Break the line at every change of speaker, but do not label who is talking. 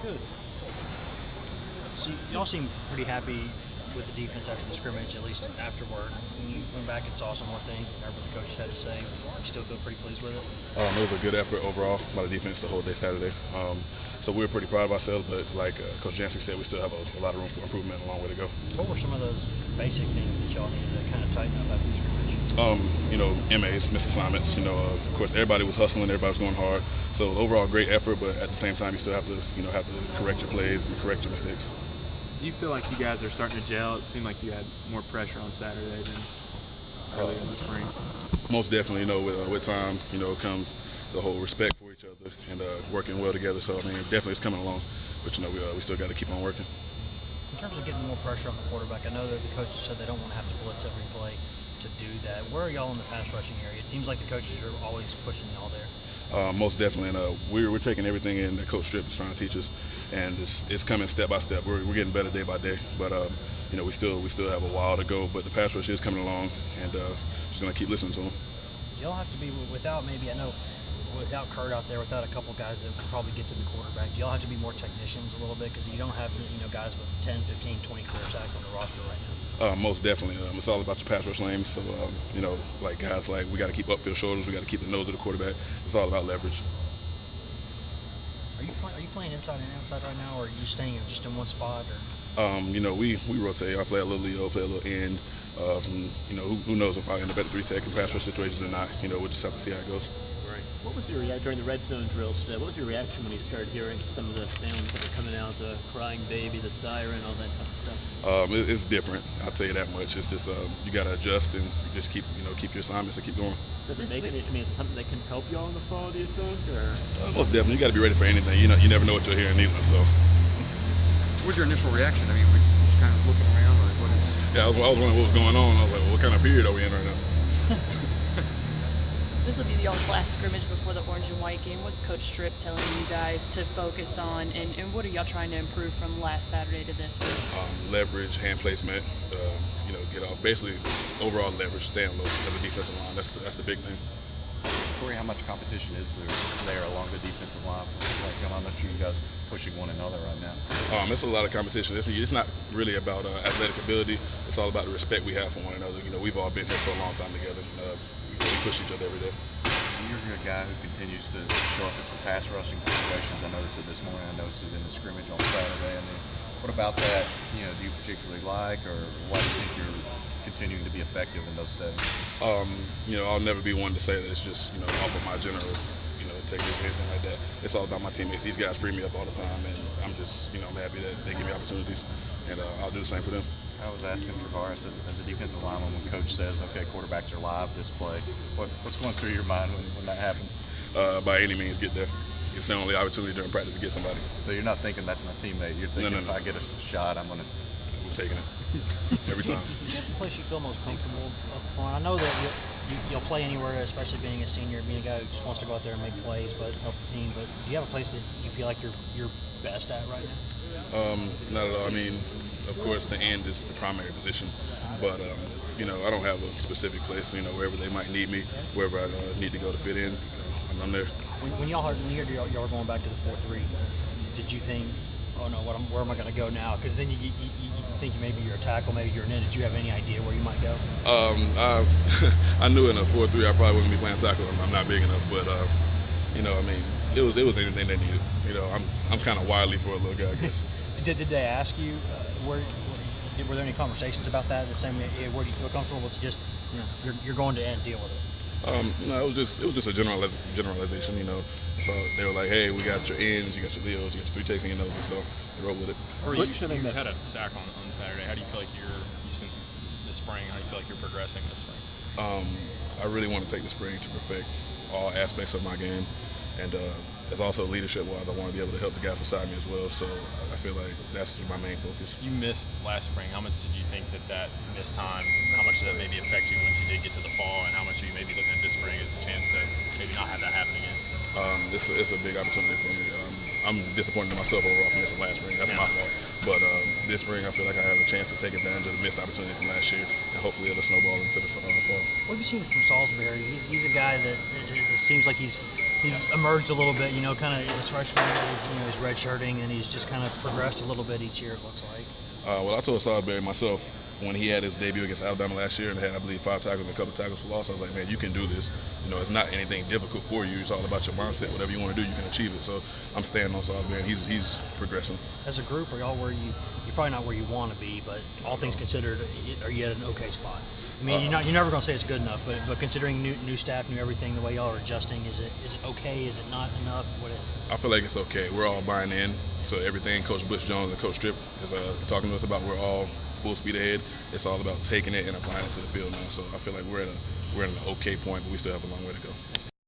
Good. So y'all seem pretty happy with the defense after the scrimmage, at least afterward. When you went back and saw some more things and heard what the coaches had to say, you still feel pretty pleased with it?
It was a good effort overall by the defense the whole day Saturday. So we were pretty proud of ourselves, but like Coach Janczyk said, we still have a lot of room for improvement and a long way to go.
What were some of those basic things that y'all needed to kind of tighten up after the scrimmage?
MAs, missed assignments. Of course, everybody was hustling, everybody was going hard. So overall, great effort, but at the same time, you still have to correct your plays and correct your mistakes.
Do you feel like you guys are starting to gel? It seemed like you had more pressure on Saturday than earlier in the spring.
Most definitely, with time, comes the whole respect for each other and working well together. So, definitely it's coming along, but, we still got to keep on working.
In terms of getting more pressure on the quarterback, I know that the coaches said they don't want to have to blitz every play to do that. Where are y'all in the pass rushing area? It seems like the coaches are always pushing y'all there.
Most definitely, and we're taking everything in that Coach Strip is trying to teach us, and it's coming step by step. We're getting better day by day, but we still have a while to go. But the pass rush is coming along, and just gonna keep listening to them.
Y'all have to be without Kurt out there, without a couple guys that will probably get to the quarterback. Do y'all have to be more technicians a little bit because you don't have guys with 10, 15, 20 career sacks on the roster right now?
Most definitely. It's all about your pass rush lanes. So, like guys we got to keep upfield shoulders. We got to keep the nose of the quarterback. It's all about leverage.
Are you playing inside and outside right now, or are you staying just in one spot? Or?
We rotate. I play a little Leo, play a little end. Who knows if I end up at the 3 tech in pass rush situations or not. We'll just have to see how it goes.
Right. What was your reaction during the red zone drills today? What was your reaction when you started hearing some of the sounds that were coming out, the crying baby, the siren, all that type of stuff?
It's different. I'll tell you that much. It's just you got to adjust and just keep your assignments and keep going.
Does it make any? Is it something that can help you all in the fall? Do you think? Or?
Most definitely. You got to be ready for anything. You never know what you'll hear in England. So.
What was your initial reaction? We just kind of looking around, or what is?
Yeah, I was wondering what was going on. I was like, well, what kind of period are we in right now?
This will be y'all's last scrimmage before the orange and white game. What's Coach Strip telling you guys to focus on, and what are y'all trying to improve from last Saturday to this?
Leverage, hand placement, get off. Basically, overall leverage, staying low as a defensive line. That's the big thing.
Corey, how much competition is there along the defensive line? I'm not sure you guys pushing one another right now.
It's a lot of competition. It's not really about athletic ability. It's all about the respect we have for one another. We've all been here for a long time together. We push each other every day.
You're a guy who continues to show up in some pass rushing situations. I noticed it this morning. I noticed it in the scrimmage on Saturday. What about that? Do you particularly like, or why do you think you're continuing to be effective in those settings?
I'll never be one to say that it's just off of my general technique or anything like that. It's all about my teammates. These guys free me up all the time, and I'm just I'm happy that they give me opportunities, and I'll do the same for them.
I was asking for Vargas as a defensive lineman when Coach says, "Okay, quarterbacks are live this play." What's going through your mind when that happens?
By any means, get there. It's the only opportunity during practice to get somebody.
So you're not thinking that's my teammate. You're thinking
no.
If I get a shot, I'm
taking it every time.
Do you have the place you feel most comfortable up front? I know that you'll play anywhere, especially being a senior, being a guy who just wants to go out there and make plays, but help the team. But do you have a place that you feel like you're best at right now?
Not at all. Of course, the end is the primary position, but I don't have a specific place. Wherever they might need me, wherever I need to go to fit in, I'm there.
When y'all heard y'all were going back to the 4-3, did you think, oh no, where am I going to go now? Because then you think maybe you're a tackle, maybe you're an end. Did you have any idea where you might go?
I knew in a 4-3 I probably wouldn't be playing tackle. I'm not big enough, but it was anything they needed. I'm kind of wily for a little guy, I guess.
Did they ask you were there any conversations about that? The same, where do you feel comfortable? It's just you're going to end, deal with it.
It was just a generalization. So they were like, hey, we got your ends, you got your Leos, you got your 3 techs in your noses, so they roll with it.
You had a sack on Saturday. How do you feel like you're using this spring? How do you feel like you're progressing this spring?
I really want to take the spring to perfect all aspects of my game, and as also leadership-wise, I want to be able to help the guys beside me as well. So I feel like that's my main focus.
You missed last spring. How much did you think that missed time? How much did that maybe affect you once you did get to the fall? And how much are you maybe looking at this spring as a chance to maybe not have that happen again?
It's a big opportunity for me. I'm disappointed in myself overall for missing last spring. That's my fault. But this spring, I feel like I have a chance to take advantage of the missed opportunity from last year, and hopefully it'll snowball into the fall.
What have you seen from Salisbury? He's a guy that it seems like he's he's emerged a little bit. You know, kind of his freshman year, he's redshirting, and he's just kind of progressed a little bit each year. It looks like.
Well, I told Salisbury myself when he had his debut against Alabama last year and had, I believe, 5 tackles and a couple tackles for loss. I was like, man, you can do this. You know, it's not anything difficult for you. It's all about your mindset. Whatever you want to do, you can achieve it. So I'm standing on Salisbury, and he's progressing.
As a group, are y'all where you're probably not where you want to be, but all things considered, are you at an okay spot? I mean, you're never going to say it's good enough, but considering new staff, new everything, the way y'all are adjusting, is it okay? Is it not enough? What is it?
I feel like it's okay. We're all buying in. So everything Coach Butch Jones and Coach Tripp is talking to us about, we're all full speed ahead. It's all about taking it and applying it to the field now. So I feel like we're at an okay point, but we still have a long way to go.